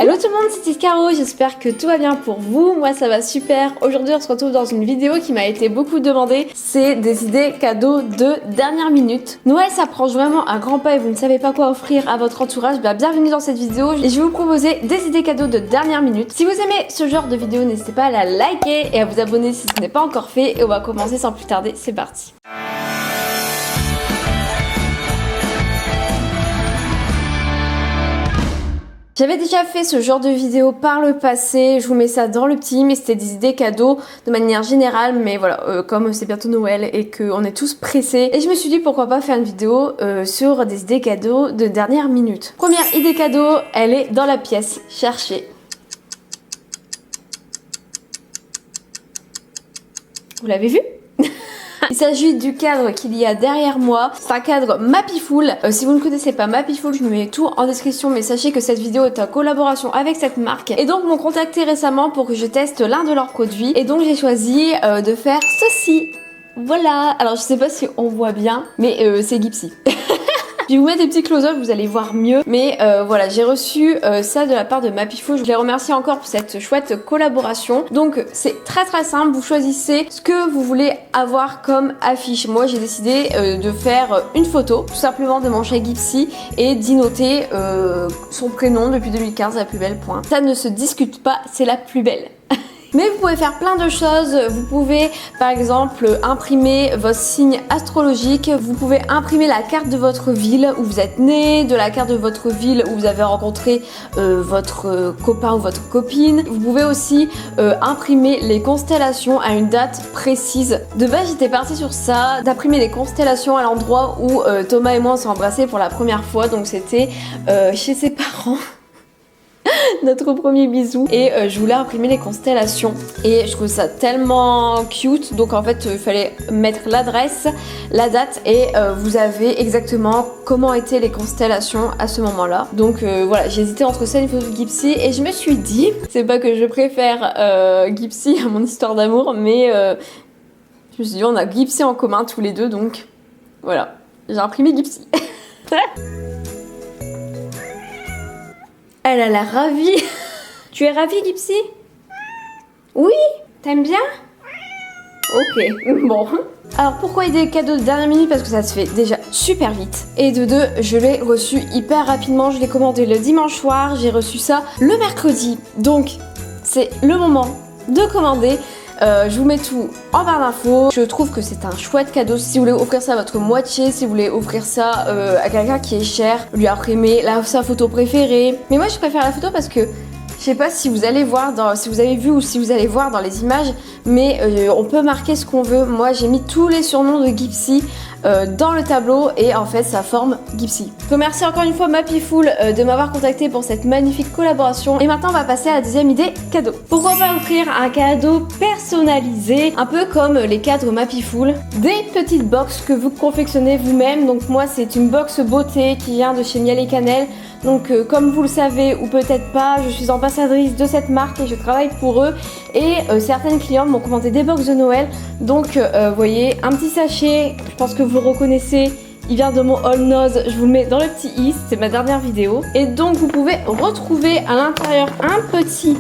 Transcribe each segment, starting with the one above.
Hello tout le monde, c'est Caro, j'espère que tout va bien pour vous, moi ça va super. Aujourd'hui on se retrouve dans une vidéo qui m'a été beaucoup demandée, c'est des idées cadeaux de dernière minute. Noël s'approche vraiment à grands pas et vous ne savez pas quoi offrir à votre entourage, bienvenue dans cette vidéo et je vais vous proposer des idées cadeaux de dernière minute. Si vous aimez ce genre de vidéo, n'hésitez pas à la liker et à vous abonner si ce n'est pas encore fait et on va commencer sans plus tarder, c'est parti. J'avais déjà fait ce genre de vidéo par le passé, je vous mets ça dans le petit, mais c'était des idées cadeaux de manière générale, mais voilà, comme c'est bientôt Noël et qu'on est tous pressés, et je me suis dit pourquoi pas faire une vidéo sur des idées cadeaux de dernière minute. Première idée cadeau, elle est dans la pièce, cherchez. Vous l'avez vu ? Il s'agit du cadre qu'il y a derrière moi. C'est un cadre Mapiful. Si vous ne connaissez pas Mapiful, je me mets tout en description, mais sachez que cette vidéo est en collaboration avec cette marque. Et donc m'ont contacté récemment pour que je teste l'un de leurs produits. Et donc j'ai choisi de faire ceci. Voilà. Alors je sais pas si on voit bien, mais c'est Gipsy. Je vais vous mettre des petits close-up, vous allez voir mieux. Mais voilà, j'ai reçu ça de la part de Mapiful. Je les remercie encore pour cette chouette collaboration. Donc c'est très simple, vous choisissez ce que vous voulez avoir comme affiche. Moi j'ai décidé de faire une photo, tout simplement de mon chat Gipsy et d'y noter son prénom depuis 2015, la plus belle point. Ça ne se discute pas, c'est la plus belle. Mais vous pouvez faire plein de choses, vous pouvez par exemple imprimer votre signe astrologique, vous pouvez imprimer la carte de votre ville où vous êtes né, de la carte de votre ville où vous avez rencontré votre copain ou votre copine. Vous pouvez aussi imprimer les constellations à une date précise. De base j'étais partie sur ça, d'imprimer les constellations à l'endroit où Thomas et moi on s'est embrassés pour la première fois, donc c'était chez ses parents. Notre premier bisou et je voulais imprimer les constellations et je trouve ça tellement cute, donc en fait il fallait mettre l'adresse, la date et vous avez exactement comment étaient les constellations à ce moment là. Donc voilà, j'ai hésité entre ça et une photo de Gipsy et je me suis dit, c'est pas que je préfère Gipsy à mon histoire d'amour, mais je me suis dit on a Gipsy en commun tous les deux, donc voilà, j'ai imprimé Gipsy. Elle a l'air ravie. Tu es ravie, Gipsy? Oui? T'aimes bien? Ok, bon. Alors pourquoi idée cadeau de dernière minute? Parce que ça se fait déjà super vite. Et de deux, je l'ai reçu hyper rapidement. Je l'ai commandé le dimanche soir. J'ai reçu ça le mercredi. Donc c'est le moment de commander. Je vous mets tout en barre d'infos. Je trouve que c'est un chouette cadeau si vous voulez offrir ça à votre moitié, si vous voulez offrir ça à quelqu'un qui est cher, lui imprimer sa photo préférée. Mais moi je préfère la photo parce que je sais pas si vous allez voir, si vous avez vu ou si vous allez voir dans les images, mais on peut marquer ce qu'on veut. Moi j'ai mis tous les surnoms de Gipsy dans le tableau et en fait ça forme Gipsy. Je remercie encore une fois Mapiful de m'avoir contacté pour cette magnifique collaboration. Et maintenant on va passer à la deuxième idée cadeau. Pourquoi pas offrir un cadeau personnalisé, un peu comme les cadres Mapiful, des petites box que vous confectionnez vous-même. Donc moi c'est une box beauté qui vient de chez Miel et Cannelle. Donc comme vous le savez ou peut-être pas, je suis ambassadrice de cette marque et je travaille pour eux. Et certaines clientes m'ont commandé des box de Noël. Donc vous voyez, un petit sachet, je pense que vous le reconnaissez, il vient de mon haul Nose, je vous le mets dans le petit i, c'est ma dernière vidéo. Et donc vous pouvez retrouver à l'intérieur un petit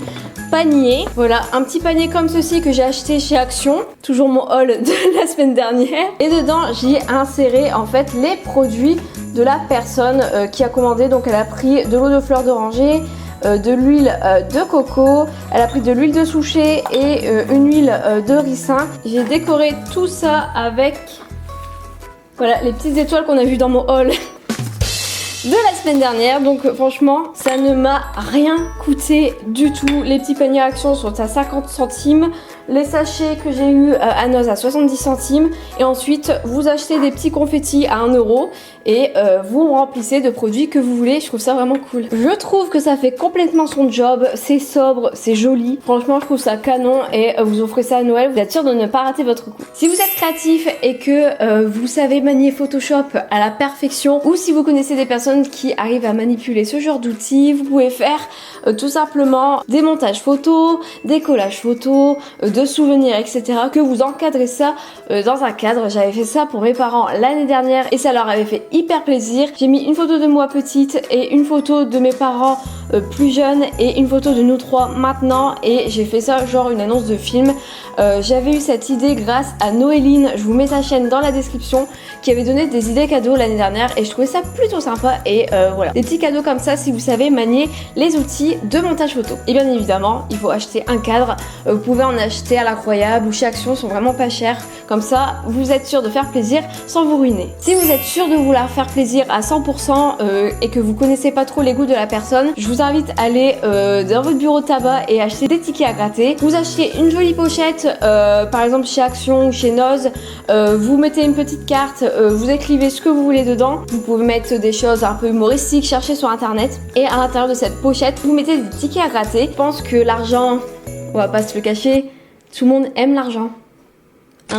panier, voilà, un petit panier comme ceci que j'ai acheté chez Action, toujours mon haul de la semaine dernière. Et dedans j'y ai inséré en fait les produits de la personne qui a commandé. Donc elle a pris de l'eau de fleur d'oranger, de l'huile de coco, elle a pris de l'huile de souchet et une huile de ricin. J'ai décoré tout ça avec voilà les petites étoiles qu'on a vues dans mon haul de la semaine dernière. Donc franchement ça ne m'a rien coûté du tout. Les petits paniers Action sont à 50 centimes, les sachets que j'ai eu à Noz à 70 centimes et ensuite vous achetez des petits confettis à 1 euro et vous remplissez de produits que vous voulez. Je trouve ça vraiment cool. Je trouve que ça fait complètement son job, c'est sobre, c'est joli. Franchement je trouve ça canon et vous offrez ça à Noël, vous êtes sûr de ne pas rater votre coup. Si vous êtes créatif et que vous savez manier Photoshop à la perfection, ou si vous connaissez des personnes qui arrivent à manipuler ce genre d'outils, vous pouvez faire tout simplement des montages photos, des collages photos, de souvenirs, etc. Que vous encadrez ça dans un cadre. J'avais fait ça pour mes parents l'année dernière et ça leur avait fait hyper plaisir. J'ai mis une photo de moi petite et une photo de mes parents plus jeunes et une photo de nous trois maintenant, et j'ai fait ça genre une annonce de film. J'avais eu cette idée grâce à Noéline, je vous mets sa chaîne dans la description, qui avait donné des idées cadeaux l'année dernière et je trouvais ça plutôt sympa. Et voilà, des petits cadeaux comme ça si vous savez manier les outils de montage photo. Et bien évidemment il faut acheter un cadre, vous pouvez en acheter à l'Incroyable ou chez Action, sont vraiment pas chers, comme ça vous êtes sûr de faire plaisir sans vous ruiner. Si vous êtes sûr de vouloir faire plaisir à 100% et que vous connaissez pas trop les goûts de la personne, je vous invite à aller dans votre bureau de tabac et acheter des tickets à gratter. Vous achetez une jolie pochette, par exemple chez Action ou chez Noz, vous mettez une petite carte, vous écrivez ce que vous voulez dedans, vous pouvez mettre des choses un peu humoristiques, chercher sur internet, et à l'intérieur de cette pochette vous mettez des tickets à gratter. Je pense que l'argent, on va pas se le cacher, tout le monde aime l'argent, hein?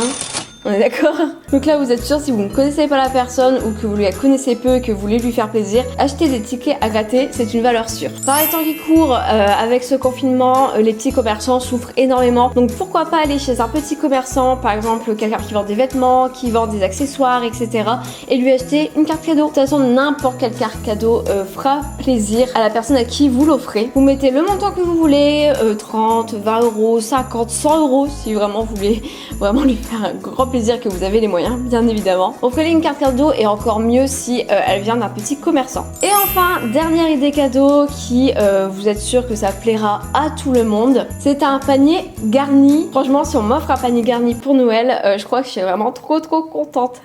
On est d'accord? Donc là vous êtes sûr, si vous ne connaissez pas la personne ou que vous la connaissez peu et que vous voulez lui faire plaisir, acheter des tickets à gratter, c'est une valeur sûre. Par les temps qui courent, avec ce confinement, les petits commerçants souffrent énormément. Donc pourquoi pas aller chez un petit commerçant, par exemple quelqu'un qui vend des vêtements, qui vend des accessoires, etc. et lui acheter une carte cadeau. De toute façon, n'importe quelle carte cadeau fera plaisir à la personne à qui vous l'offrez. Vous mettez le montant que vous voulez, 30, 20 euros, 50, 100 euros si vraiment vous voulez vraiment lui faire un grand plaisir, que vous avez les moyens, bien évidemment. Offrez-lui une carte cadeau et encore mieux si elle vient d'un petit commerçant. Et enfin, dernière idée cadeau qui vous êtes sûr que ça plaira à tout le monde, c'est un panier garni. Franchement, si on m'offre un panier garni pour Noël, je crois que je suis vraiment trop contente.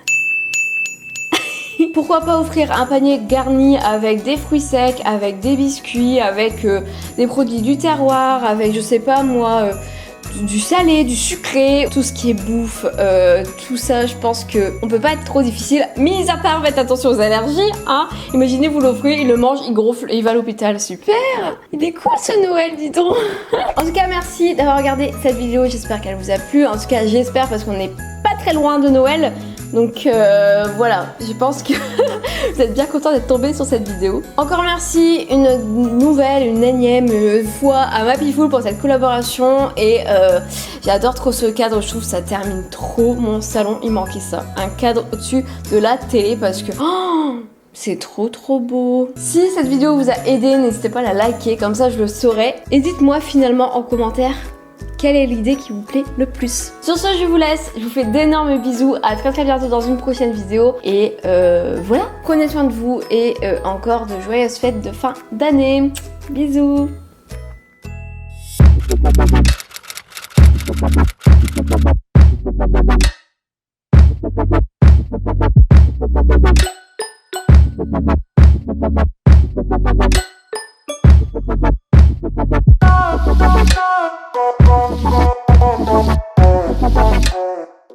Pourquoi pas offrir un panier garni avec des fruits secs, avec des biscuits, avec des produits du terroir, avec je sais pas moi, du salé, du sucré, tout ce qui est bouffe, tout ça, je pense que on peut pas être trop difficile, mis à part faites attention aux allergies, hein. Imaginez vous l'offrez, il le mange, il gonfle et il va à l'hôpital, super. Il est cool ce Noël, dis donc. En tout cas, merci d'avoir regardé cette vidéo, j'espère qu'elle vous a plu. En tout cas, j'espère, parce qu'on n'est pas très loin de Noël. Donc voilà, je pense que vous êtes bien content d'être tombé sur cette vidéo. Encore merci une énième fois à Mapiful pour cette collaboration. Et j'adore trop ce cadre, je trouve que ça termine trop mon salon. Il manquait ça, un cadre au-dessus de la télé, parce que c'est trop beau. Si cette vidéo vous a aidé, n'hésitez pas à la liker, comme ça je le saurai. Et dites-moi finalement en commentaire quelle est l'idée qui vous plaît le plus. Sur ce, je vous laisse, je vous fais d'énormes bisous, à très bientôt dans une prochaine vidéo. Et voilà, prenez soin de vous et encore de joyeuses fêtes de fin d'année. Bisous.